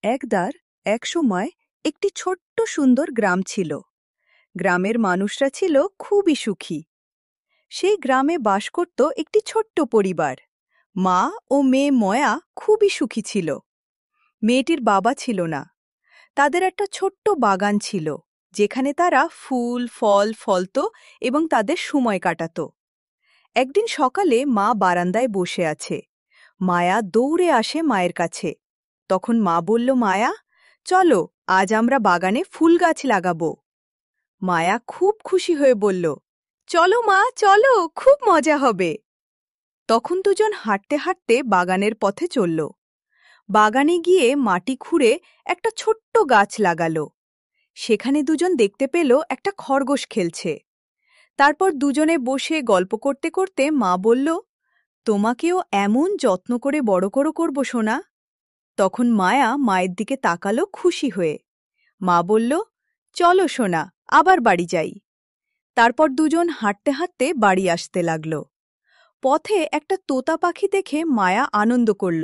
একদার একসময় একটি ছোট্ট সুন্দর গ্রাম ছিল। গ্রামের মানুষরা ছিল খুবই সুখী। সেই গ্রামে বাস করত একটি ছোট্ট পরিবার। মা ও মেয়ে ময়া খুবই সুখী ছিল। মেয়েটির বাবা ছিল না। তাদের একটা ছোট্ট বাগান ছিল, যেখানে তারা ফুল ফল ফলত এবং তাদের সময় কাটাত। একদিন সকালে মা বারান্দায় বসে আছে। মায়া দৌড়ে আসে মায়ের কাছে। তখন মা বলল, মায়া, চলো, আজ আমরা বাগানে ফুল গাছ লাগাবো। মায়া খুব খুশি হয়ে বলল, চলো মা, চলো, খুব মজা হবে। তখন দুজন হাঁটতে হাঁটতে বাগানের পথে চলল। বাগানে গিয়ে মাটি খুঁড়ে একটা ছোট্ট গাছ লাগালো। সেখানে দুজন দেখতে পেল একটা খরগোশ খেলছে। তারপর দুজনে বসে গল্প করতে করতে মা বলল, তোমাকেও এমন যত্ন করে বড় করব সোনা। তখন মায়া মায়ের দিকে তাকালো খুশি হয়ে। মা বলল, চলো সোনা, আবার বাড়ি যাই। তারপর দুজন হাঁটতে হাঁটতে বাড়ি আসতে লাগল। পথে একটা তোতা পাখি দেখে মায়া আনন্দ করল।